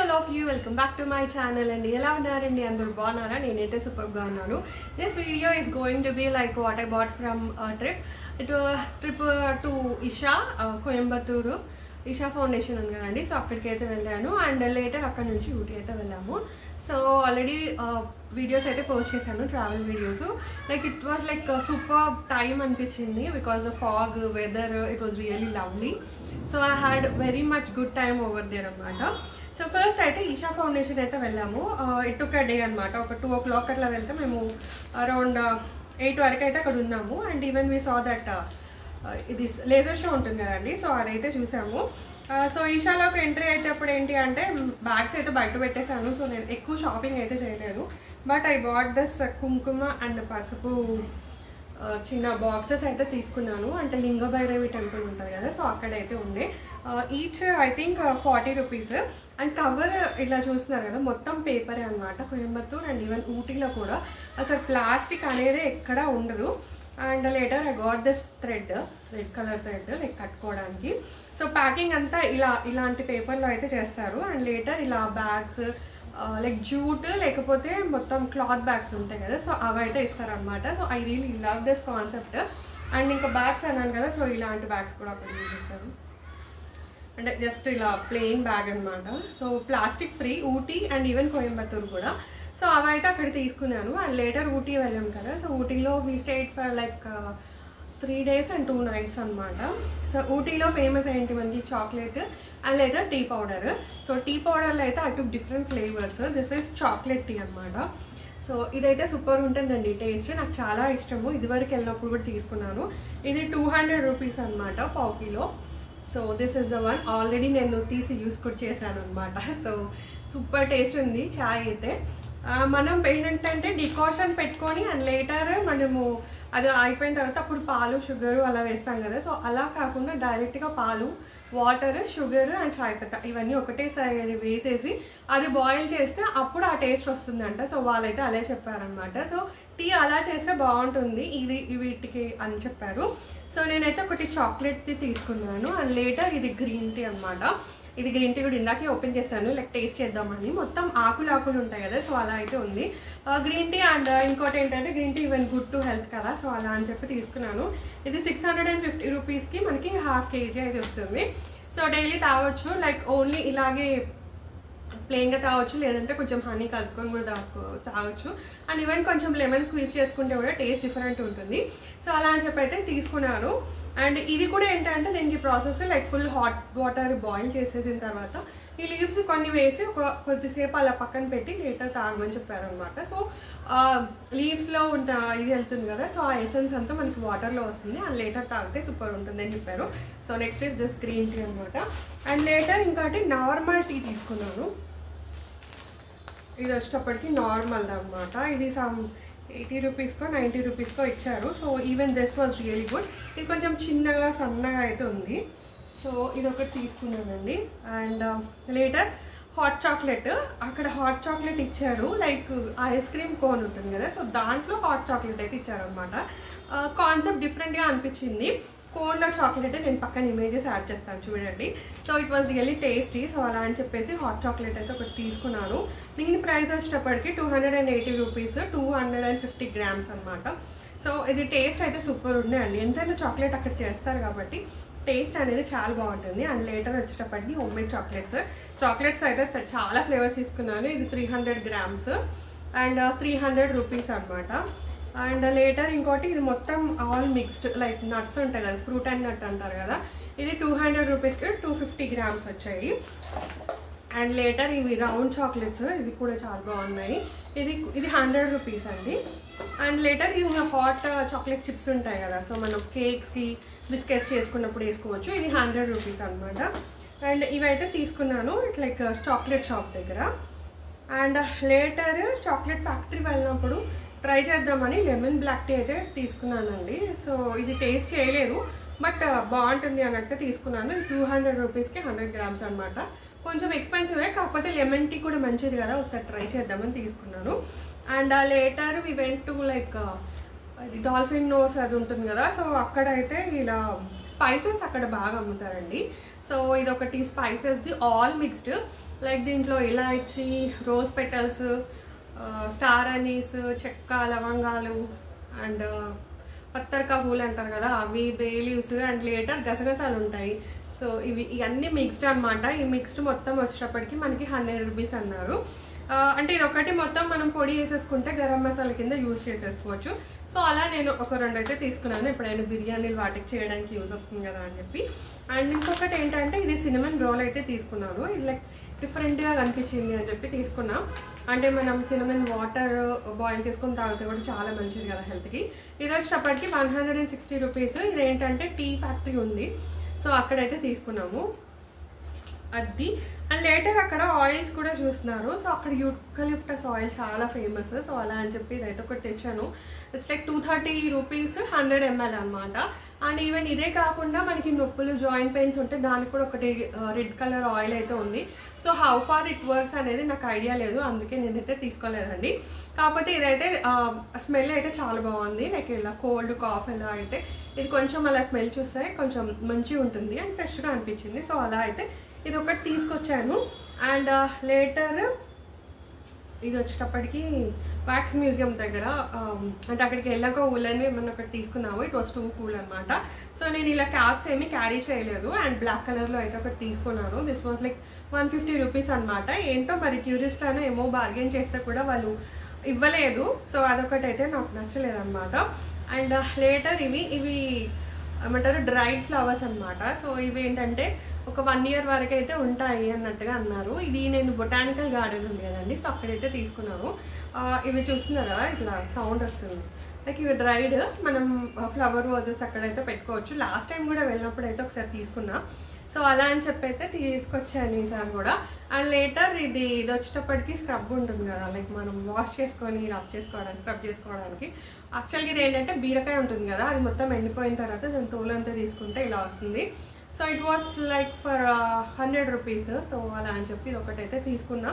all of you, welcome back to my channel. And ఎలా ఉన్నారండి అందరూ బాగున్నారా? నేనైతే సూపర్ గా ఉన్నాను. This video is going to be like what I bought from a trip. It was trip to Isha, Coimbatore. Isha Foundation ఉంది కదండి, so అక్కడికి అయితే వెళ్ళాను అండ్ లేటర్ అక్కడ నుంచి ఊటీ అయితే వెళ్ళాము. సో ఆల్రెడీ వీడియోస్ అయితే పోస్ట్ చేశాను, travel videos. Like it was like super time అనిపించింది because the fog weather it was really lovely. So I had very much good time over there అనమాట. So first అయితే Isha foundation అయితే వెళ్ళాము. It took a day అనమాట. ఒక 2 o'clock అట్లా వెళ్తే మేము అరౌండ్ 8 వరకు అయితే అక్కడ ఉన్నాము. And even we saw that ఇది లేజర్ షో ఉంటుంది కదండి, సో అదైతే చూసాము. సో ఈషాలోకి ఎంట్రీ అయితే అప్పుడు ఏంటి అంటే బ్యాగ్స్ అయితే బయట పెట్టేశాను. సో నేను ఎక్కువ షాపింగ్ అయితే చేయలేదు, బట్ ఐ బాట్ దిస్ కుంకుమ అండ్ పసుపు చిన్న బాక్సెస్ అయితే తీసుకున్నాను. అంటే లింగభైరవి టెంపుల్ ఉంటుంది కదా, సో అక్కడైతే ఉండే. Each I think 40 rupees. And cover ఇలా చూస్తున్నారు కదా, మొత్తం పేపరే అనమాట. కోయంబత్తూర్ అండ్ ఈవెన్ ఊటీలో కూడా అసలు ప్లాస్టిక్ అనేది ఎక్కడా ఉండదు. And later I got this thread, red colour thread like కట్టుకోవడానికి. సో ప్యాకింగ్ అంతా ఇలాంటి పేపర్లో అయితే చేస్తారు. అండ్ లేటర్ ఇలా బ్యాగ్స్ లైక్ జూట్ లేకపోతే మొత్తం క్లాత్ బ్యాగ్స్ ఉంటాయి కదా, సో అవి అయితే ఇస్తారనమాట. So I really love this concept. And ఇంకా బ్యాగ్స్ అన్నాను కదా, సో ఇలాంటి బ్యాగ్స్ కూడా అక్కడ యూజ్ చేస్తారు. అంటే జస్ట్ ఇలా ప్లెయిన్ బ్యాగ్ అనమాట. So plastic free Ooty and even Coimbatore కూడా. సో అవి అయితే అక్కడ తీసుకున్నాను. అండ్ లేటర్ ఊటీ వెళ్ళాం కదా, సో ఊటీలో we stayed for like 3 days and 2 nights అనమాట. సో ఊటీలో ఫేమస్ ఏంటి మనకి చాక్లెట్ అండ్ లేదా టీ పౌడర్. సో టీ పౌడర్లో అయితే అటు different flavours. This is chocolate tea అనమాట. సో ఇదైతే సూపర్ ఉంటుందండి టేస్ట్, నాకు చాలా ఇష్టము. ఇదివరకు వెళ్ళినప్పుడు కూడా తీసుకున్నాను. ఇది 200 rupees అనమాట, పావు kilo. So this is the one. Already నేను తీసి యూస్ కూడా చేశాను అనమాట. సో సూపర్ టేస్ట్ ఉంది చాయ్ అయితే. మనం ఏంటంటే డికాషన్ పెట్టుకొని అండ్ లేటర్ మనము అది అయిపోయిన తర్వాత అప్పుడు పాలు షుగరు అలా వేస్తాం కదా, సో అలా కాకుండా డైరెక్ట్గా పాలు వాటర్ షుగర్ అండ్ చాయ్ పత్తా ఇవన్నీ ఒకటేసారి వేసేసి అది బాయిల్ చేస్తే అప్పుడు ఆ టేస్ట్ వస్తుందంట. సో వాళ్ళైతే అలా చెప్పారనమాట. సో టీ అలా చేస్తే బాగుంటుంది ఇది వీటికి అని చెప్పారు. సో నేనైతే ఒకటి చాక్లెట్ది తీసుకున్నాను. అండ్ లేటర్ ఇది గ్రీన్ టీ అనమాట. ఇది గ్రీన్ టీ కూడా ఇందాకే ఓపెన్ చేశాను, లైక్ టేస్ట్ చేద్దామని. మొత్తం ఆకులు ఉంటాయి కదా, సో అలా అయితే ఉంది గ్రీన్ టీ. అండ్ ఇంకోటి ఏంటంటే green tea even good to health కదా, సో అలా అని చెప్పి తీసుకున్నాను. ఇది 650 rupeesకి మనకి ½ kg అయితే వస్తుంది. సో డైలీ తాగొచ్చు, లైక్ ఓన్లీ ఇలాగే ప్లెయిన్గా తాగొచ్చు, లేదంటే కొంచెం హనీ కలుపుకొని కూడా తాగొచ్చు. అండ్ ఈవెన్ కొంచెం లెమన్ స్క్వీజ్ చేసుకుంటే కూడా టేస్ట్ డిఫరెంట్ ఉంటుంది. సో అలా అని చెప్పి అయితే తీసుకున్నాను. అండ్ ఇది కూడా ఏంటంటే దీనికి process like full hot water boil చేసేసిన తర్వాత ఈ లీవ్స్ కొన్ని వేసి కొద్దిసేపు అలా పక్కన పెట్టి లేటర్ తాగమని చెప్పారనమాట. సో లీవ్స్లో ఉన్న ఇది వెళ్తుంది కదా, సో ఆ ఎసెన్స్ అంతా మనకి వాటర్లో వస్తుంది. అండ్ లేటర్ తాగితే సూపర్ ఉంటుంది అని చెప్పారు. So next is this green tea అనమాట. అండ్ లేటర్ ఇంకోటి నార్మల్ టీ తీసుకున్నాను. ఇది వచ్చేటప్పటికి నార్మల్ అనమాట. ఇది సమ్ 80 rupeesకో 90 rupeesకో ఇచ్చారు. So even this was really good. ఇది కొంచెం చిన్నగా సన్నగా అయితే ఉంది. సో ఇది ఒకటి తీసుకున్నానండి. అండ్ లేటర్ హాట్ చాక్లెట్, అక్కడ హాట్ చాక్లెట్ ఇచ్చారు, లైక్ ఐస్ క్రీమ్ కోన్ ఉంటుంది కదా, సో దాంట్లో హాట్ చాక్లెట్ అయితే ఇచ్చారనమాట. కాన్సెప్ట్ డిఫరెంట్గా అనిపించింది. కోన్లో చాక్లెట్ నేను పక్కన ఇమేజెస్ యాడ్ చేస్తాను చూడండి. So it was really tasty. So అలా అని చెప్పేసి హాట్ చాక్లెట్ అయితే ఒకటి తీసుకున్నాను. దీని ప్రైస్ వచ్చేటప్పటికి 280 rupees, 250 grams అనమాట. సో ఇది టేస్ట్ అయితే సూపర్ ఉన్నాయండి. ఎంతైనా చాక్లెట్ అక్కడ చేస్తారు కాబట్టి టేస్ట్ అనేది చాలా బాగుంటుంది. అండ్ లేటర్ వచ్చేటప్పటికి హోమ్ మేడ్ చాక్లెట్స్ అయితే చాలా ఫ్లేవర్స్ తీసుకున్నాను. ఇది 300 grams అండ్ 300 rupees అనమాట. అండ్ లేటర్ ఇంకోటి ఇది మొత్తం ఆల్ మిక్స్డ్ లైక్ నట్స్ ఉంటాయి కదా, ఫ్రూట్ అండ్ నట్ అంటారు కదా, ఇది 200 rupeesకి 250 grams వచ్చాయి. అండ్ లేటర్ ఇవి రౌండ్ చాక్లెట్స్, ఇవి కూడా చాలా బాగున్నాయి. ఇది 100 rupees అండి. అండ్ లేటర్ ఇవి హాట్ చాక్లెట్ చిప్స్ ఉంటాయి కదా, సో మనం కేక్స్కి బిస్కెట్స్ చేసుకున్నప్పుడు వేసుకోవచ్చు. ఇది 100 rupees అనమాట. అండ్ ఇవైతే తీసుకున్నాను ఇట్ లైక్ చాక్లెట్ షాప్ దగ్గర. అండ్ లేటర్ చాక్లెట్ ఫ్యాక్టరీ వెళ్ళినప్పుడు ట్రై చేద్దామని లెమన్ బ్లాక్ టీ అయితే తీసుకున్నానండి. సో ఇది టేస్ట్ చేయలేదు, బట్ బాగుంటుంది అన్నట్టు తీసుకున్నాను. 200 rupeesకి 100 grams అనమాట. కొంచెం ఎక్స్పెన్సివే, కాకపోతే లెమన్ టీ కూడా మంచిది కదా, ఒకసారి ట్రై చేద్దామని తీసుకున్నాను. And later we went to like dolphin nose అది ఉంటుంది కదా, సో అక్కడైతే ఇలా స్పైసెస్ అక్కడ బాగా అమ్ముతారండి. సో ఇది ఒకటి స్పైసెస్ది ఆల్ మిక్స్డ్. లైక్ దీంట్లో ఇలాచి, రోజ్ పెటల్స్, స్టార్ అనీస్, చెక్క, లవంగాలు అండ్ పత్తర్కా పూలు అంటారు కదా అవి, బే లీవ్స్ అండ్ లేటర్ గసగసాలు ఉంటాయి. సో ఇవన్నీ మిక్స్డ్ అనమాట. ఈ మిక్స్డ్ మొత్తం వచ్చేటప్పటికి మనకి 100 రూపీస్ అన్నారు. అంటే ఇది ఒకటి మొత్తం మనం పొడి వేసేసుకుంటే గరం మసాలా కింద యూజ్ చేసేసుకోవచ్చు. సో అలా నేను ఒక 2 అయితే తీసుకున్నాను, ఎప్పుడైనా బిర్యానీలు వాటికి చేయడానికి యూజ్ వస్తుంది కదా అని చెప్పి. అండ్ ఇంకొకటి ఏంటంటే ఇది సినమన్ రోల్ అయితే తీసుకున్నాను. ఇది లైక్ డిఫరెంట్గా కనిపించింది అని చెప్పి తీసుకున్నాం. అంటే మనం సినమన్ వాటర్ బాయిల్ చేసుకొని తాగితే కూడా చాలా మంచిది కదా హెల్త్కి. ఇది వచ్చేటప్పటికి 160 రూపీస్. ఇదేంటంటే టీ ఫ్యాక్టరీ ఉంది, సో అక్కడైతే తీసుకున్నాము అది. అండ్ లేటర్ అక్కడ ఆయిల్స్ కూడా చూస్తున్నారు. సో అక్కడ యూకలిప్టస్ ఆయిల్ చాలా ఫేమస్. సో అలా అని చెప్పి ఇదైతే ఒకటి తెచ్చాను. ఇట్స్ లైక్ 230 రూపీస్ 100 ml అనమాట. అండ్ ఈవెన్ ఇదే కాకుండా మనకి నొప్పులు, జాయింట్ పెయిన్స్ ఉంటే దానికి కూడా ఒకటి రెడ్ కలర్ ఆయిల్ అయితే ఉంది. So how far it works అనేది నాకు ఐడియా లేదు, అందుకే నేనైతే తీసుకోలేదండి. కాకపోతే ఇదైతే స్మెల్ అయితే చాలా బాగుంది. లైక్ ఇలా కోల్డ్ కాఫ్ ఎలా అయితే ఇది కొంచెం అలా స్మెల్ చూస్తే కొంచెం మంచిగా ఉంటుంది అండ్ ఫ్రెష్గా అనిపించింది. సో అలా అయితే ఇది ఒకటి తీసుకొచ్చాను. అండ్ లేటర్ ఇది వచ్చేటప్పటికి వ్యాక్స్ మ్యూజియం దగ్గర అంటే అక్కడికి వెళ్ళాక ఊళ్ళని మనం ఒకటి తీసుకున్నాము. ఇట్ వాస్ 2 కూల్ అనమాట. సో నేను ఇలా క్యాప్స్ ఏమీ క్యారీ చేయలేదు అండ్ బ్లాక్ కలర్లో అయితే ఒకటి తీసుకున్నాను. దిస్ వాజ్ లైక్ 150 రూపీస్ అనమాట. ఏంటో మరి టూరిస్ట్లను ఏమో బార్గెన్ చేస్తే కూడా వాళ్ళు ఇవ్వలేదు. సో అదొకటి అయితే నాకు నచ్చలేదు అనమాట. అండ్ లేటర్ ఇవి ఏమంటారు డ్రైడ్ ఫ్లవర్స్ అనమాట. సో ఇవి ఏంటంటే ఒక 1 year వరకు అయితే ఉంటాయి అన్నట్టుగా అన్నారు. ఇది నేను బొటానికల్ గార్డెన్ ఉంది కదండి, సో అక్కడైతే తీసుకున్నాను. ఇవి చూస్తున్నారు కదా ఇట్లా సౌండ్ వస్తుంది. లైక్ ఇవి డ్రైడ్ మనం ఫ్లవర్ వాజెస్ అక్కడైతే పెట్టుకోవచ్చు. లాస్ట్ టైం కూడా వెళ్ళినప్పుడు అయితే ఒకసారి తీసుకున్నా. సో అలా అని చెప్పి అయితే తీసుకొచ్చాను ఈసారి కూడా. అండ్ లేటర్ ఇది వచ్చేటప్పటికి స్క్రబ్ ఉంటుంది కదా, లైక్ మనం వాష్ చేసుకొని రబ్ చేసుకోవడానికి, స్క్రబ్ చేసుకోవడానికి. యాక్చువల్గా ఇది ఏంటంటే బీరకాయ ఉంటుంది కదా, అది మొత్తం ఎండిపోయిన తర్వాత దాని తోలంతా తీసుకుంటే ఇలా వస్తుంది. So it was like for 100 rupees. So అలా అని చెప్పి ఇది ఒకటైతే తీసుకున్నా.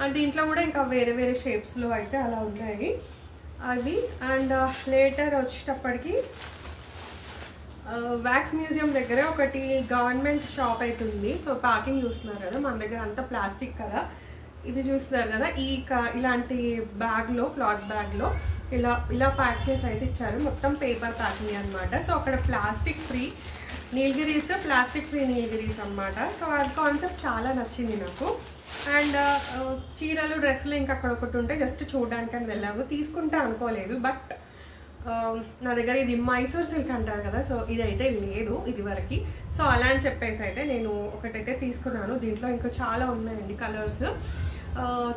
అండ్ దీంట్లో కూడా ఇంకా వేరే వేరే షేప్స్లో అయితే అలా ఉన్నాయి అది. అండ్ లేటర్ వచ్చేటప్పటికి వ్యాక్స్ మ్యూజియం దగ్గర ఒకటి గవర్నమెంట్ షాప్ అయితే ఉంది. సో ప్యాకింగ్ చూస్తున్నారు కదా, మన దగ్గర అంతా ప్లాస్టిక్ కదా. ఇది చూస్తున్నారు కదా, ఇలాంటి బ్యాగ్లో, క్లాత్ బ్యాగ్లో ఇలా ప్యాక్ చేసి అయితే ఇచ్చారు. మొత్తం పేపర్ ప్యాకింగ్ అనమాట. సో అక్కడ plastic free Nilgiris, plastic free Nilgiris అనమాట. సో ఆ కాన్సెప్ట్ చాలా నచ్చింది నాకు. అండ్ చీరలు, డ్రెస్సులు ఇంకా అక్కడ ఒకటి ఉంటే జస్ట్ చూడడానికి అని వెళ్ళాము, తీసుకుంటా అనుకోలేదు. బట్ నా దగ్గర ఇది మైసూర్ సిల్క్ అంటారు కదా, సో ఇదైతే లేదు ఇది వరకు. సో అలా అని చెప్పేసి అయితే నేను ఒకటైతే తీసుకున్నాను. దీంట్లో ఇంకా చాలా ఉన్నాయండి కలర్స్,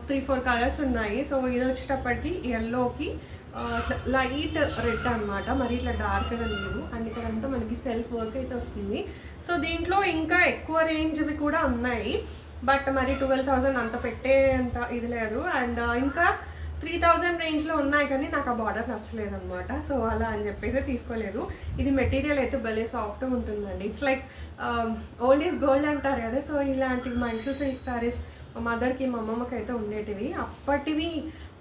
3-4 కలర్స్ ఉన్నాయి. సో ఇది వచ్చేటప్పటికి ఎల్లోకి లైట్ రెడ్ అనమాట, మరి ఇట్లా డార్క్గా లేదు. అండ్ ఇక్కడంతా మనకి సెల్ఫ్ వర్క్ అయితే వస్తుంది. సో దీంట్లో ఇంకా ఎక్కువ రేంజ్వి కూడా ఉన్నాయి, బట్ మరి 12,000 అంత పెట్టేంత ఇది లేదు. అండ్ ఇంకా 3,000 రేంజ్లో ఉన్నాయి, కానీ నాకు ఆ బార్డర్ నచ్చలేదు అనమాట. సో అలా అని చెప్పేసి తీసుకోలేదు. ఇది మెటీరియల్ అయితే భలే సాఫ్ట్గా ఉంటుందండి. It's like old is gold అంటారు కదా. సో ఇలాంటి మైసూర్ సిల్క్ సారీస్ మా మదర్కి, మా అమ్మమ్మకి అయితే ఉండేటివి. అప్పటివి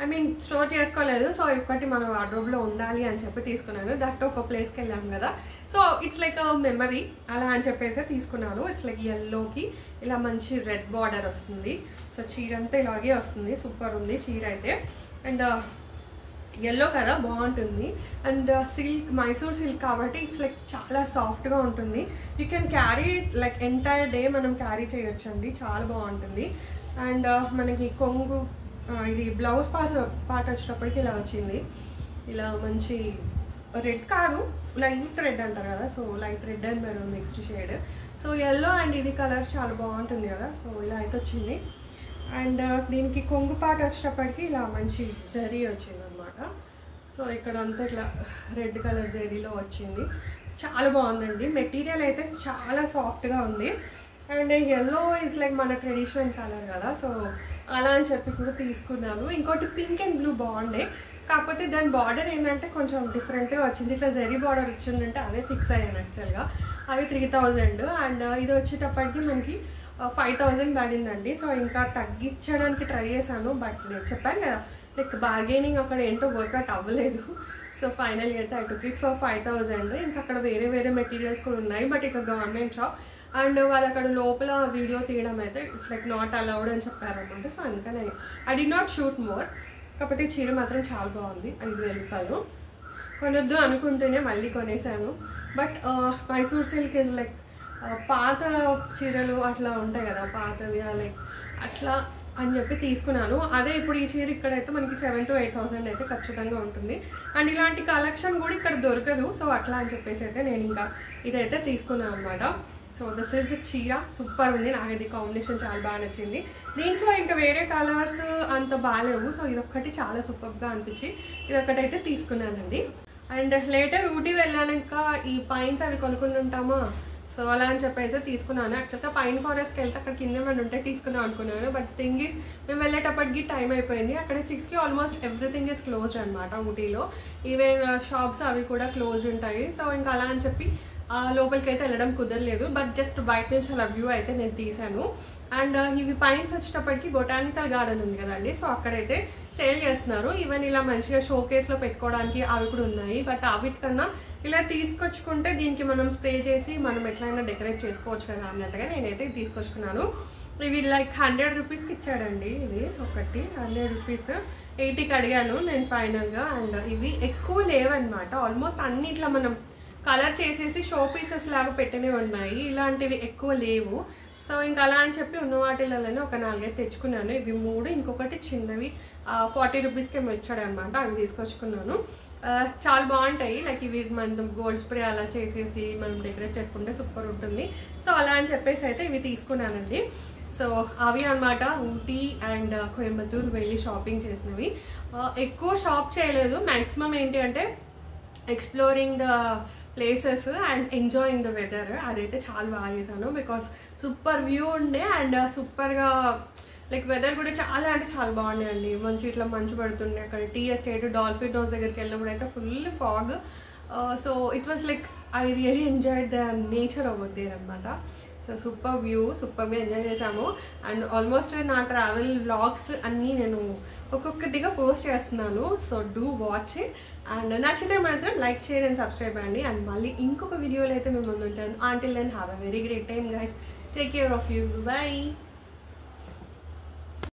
ఐ మీన్ స్టోర్ చేసుకోలేదు. సో ఇప్పటి మన వార్డ్రోబ్లో ఉండాలి అని చెప్పి తీసుకున్నాను. దట్ ఒక ప్లేస్కి వెళ్ళాం కదా, సో ఇట్స్ లైక్ మెమరీ అలా అని చెప్పేసి తీసుకున్నాను. ఇట్స్ లైక్ ఎల్లోకి ఇలా మంచి రెడ్ బార్డర్ వస్తుంది. సో చీర అంతా ఇలాగే వస్తుంది, సూపర్ ఉంది చీర అయితే. అండ్ ఎల్లో కదా, బాగుంటుంది. అండ్ సిల్క్, మైసూర్ సిల్క్ కాబట్టి ఇట్స్ లైక్ చాలా సాఫ్ట్గా ఉంటుంది. You can carry like entire day మనం క్యారీ చేయొచ్చు అండి, చాలా బాగుంటుంది. అండ్ మనకి కొంగు ఇది బ్లౌజ్ పార్ట్ వచ్చేటప్పటికి ఇలా వచ్చింది. ఇలా మంచి రెడ్ కాదు, లైట్ రెడ్ అంటారు కదా, so light red and maroon mixed shade. So yellow and ఇది కలర్ చాలా బాగుంటుంది కదా. సో ఇలా అయితే వచ్చింది. అండ్ దీనికి కొంగు పార్ట్ వచ్చేటప్పటికి ఇలా మంచి జరీ వచ్చింది అనమాట. సో ఇక్కడ అంతా ఇట్లా రెడ్ కలర్ జరీలో వచ్చింది, చాలా బాగుందండి. మెటీరియల్ అయితే చాలా సాఫ్ట్గా ఉంది. అండ్ ఎల్లో ఈజ్ లైక్ మన ట్రెడిషనల్ కలర్ కదా, సో అలా అని చెప్పి కూడా తీసుకున్నాను. ఇంకోటి పింక్ అండ్ బ్లూ బాగుండే, కాకపోతే దాని బార్డర్ ఏంటంటే కొంచెం డిఫరెంట్గా వచ్చింది. ఇట్లా జరీ బార్డర్ ఇచ్చిందంటే అదే ఫిక్స్ అయ్యాను యాక్చువల్గా. అవి 3,000 అండ్ ఇది వచ్చేటప్పటికి మనకి 5,000 పడిందండి. సో ఇంకా తగ్గించడానికి ట్రై చేశాను, బట్ నేను చెప్పాను కదా లైక్ బార్గెనింగ్ అక్కడ ఏంటో వర్కౌట్ అవ్వలేదు. సో ఫైనల్గా అయితే ఐ టుక్ ఇట్ ఫర్ 5,000. ఇంకా అక్కడ వేరే వేరే మెటీరియల్స్ కూడా ఉన్నాయి, but it's government shop. And వాళ్ళు అక్కడ లోపల వీడియో తీయడం అయితే ఇట్స్ లైక్ నాట్ అలౌడ్ అని చెప్పారనమాట. సో అందుకని I did not shoot more. కాకపోతే చీర మాత్రం చాలా బాగుంది. 5,000 రూపాయలు. కొనొద్దు అనుకుంటేనే మళ్ళీ కొనేసాను. But Mysore silk is like పాత చీరలు అట్లా ఉంటాయి కదా, పాతవి లైక్ అట్లా అని చెప్పి తీసుకున్నాను. అదే ఇప్పుడు ఈ చీర ఇక్కడైతే మనకి 7,000 to 8,000 అయితే ఖచ్చితంగా ఉంటుంది. అండ్ ఇలాంటి కలెక్షన్ కూడా ఇక్కడ దొరకదు. సో అట్లా అని చెప్పేసి అయితే నేను ఇంకా ఇదైతే తీసుకున్నాను అనమాట. సో దిస్ ఇస్ చీర సూపర్ ఉంది. నాకు ఇది కాంబినేషన్ చాలా బాగా నచ్చింది. దీంట్లో ఇంకా వేరే కలర్స్ అంత బాగాలేవు. సో ఇదొక్కటి చాలా సూపర్గా అనిపించి ఇదొక్కటైతే తీసుకున్నానండి. అండ్ లేటర్ ఊటీ వెళ్ళాక ఈ పైన్స్ అవి కొనుక్కుంటుంటామా, సో అలా అని చెప్పి అయితే తీసుకున్నాను. యాక్చువల్గా పైన్ ఫారెస్ట్కి వెళ్తే అక్కడ కింద ఏమైనా ఉంటే తీసుకుందాం అనుకున్నాను. బట్ థింగ్ ఈస్ మేము వెళ్ళేటప్పటికి టైం అయిపోయింది. అక్కడ 6కి ఆల్మోస్ట్ ఎవ్రీథింగ్ ఈస్ క్లోజ్డ్ అనమాట ఊటీలో. ఈవెన్ షాప్స్ అవి కూడా క్లోజ్డ్ ఉంటాయి. సో ఇంకా అలా అని చెప్పి లోపలికి అయితే వెళ్ళడం కుదరలేదు. బట్ జస్ట్ బయట నుంచి అలా వ్యూ అయితే నేను తీసాను. అండ్ ఇవి పైన్స్ వచ్చేటప్పటికి బొటానికల్ గార్డెన్ ఉంది కదండి, సో అక్కడైతే సేల్ చేస్తున్నారు. ఈవెన్ ఇలా మంచిగా షోకేస్లో పెట్టుకోవడానికి అవి కూడా ఉన్నాయి. బట్ వీటికన్నా ఇలా తీసుకొచ్చుకుంటే దీనికి మనం స్ప్రే చేసి మనం ఎట్లయినా డెకరేట్ చేసుకోవచ్చు కదా అన్నట్టుగా నేనైతే తీసుకొచ్చుకున్నాను. ఇవి లైక్ 100 రూపీస్కి ఇచ్చాడండి. ఇది ఒకటి 100 రూపీస్. 80కి అడిగాను నేను ఫైనల్గా. అండ్ ఇవి ఎక్కువ లేవన్నమాట. ఆల్మోస్ట్ అన్ని ఇట్లా మనం కలర్ చేసేసి షో పీసెస్ లాగా పెట్టినవి ఉన్నాయి. ఇలాంటివి ఎక్కువ లేవు. సో ఇంకా అలా అని చెప్పి ఉన్న వాటిలలోనే ఒక 4 అయితే తెచ్చుకున్నాను. ఇవి 3, ఇంకొకటి చిన్నవి 40 రూపీస్కి ఏమో ఇచ్చాడు అనమాట. అవి తీసుకొచ్చుకున్నాను. చాలా బాగుంటాయి. లైక్ ఇవి మనం గోల్డ్ స్ప్రే అలా చేసేసి మనం డెకరేట్ చేసుకుంటే సూపర్ ఉంటుంది. సో అలా అని చెప్పేసి అయితే ఇవి తీసుకున్నానండి. సో అవి అనమాట ఊటీ అండ్ కోయంబత్తూరు వెళ్ళి షాపింగ్ చేసినవి. ఎక్కువ షాప్ చేయలేదు. మ్యాక్సిమం ఏంటి అంటే exploring the places and enjoying the weather. అదైతే చాలా బాగా చేశాను. బికాస్ సూపర్ వ్యూ ఉండే అండ్ సూపర్గా లైక్ వెదర్ కూడా చాలా అంటే చాలా బాగున్నాయండి. మంచి ఇట్లా మంచు పడుతుండే. అక్కడ టీ ఎస్టేట్ డాల్ఫిన్ హౌస్ దగ్గరికి వెళ్ళినప్పుడు అయితే full fog. So it was like I really enjoyed the nature over there అనమాట. సో సూపర్ వ్యూ, సూపర్గా ఎంజాయ్ చేసాము. అండ్ ఆల్మోస్ట్ నా ట్రావెల్ వ్లాగ్స్ అన్నీ నేను ఒక్కొక్కటిగా పోస్ట్ చేస్తున్నాను. So do watch it. And నచ్చితే మాత్రం లైక్, షేర్ అండ్ సబ్స్క్రైబ్ అండి. అండ్ మళ్ళీ ఇంకొక వీడియోలో అయితే మేము ముందు ఉంటాను. Until then have a very great time guys. Take care of you. By.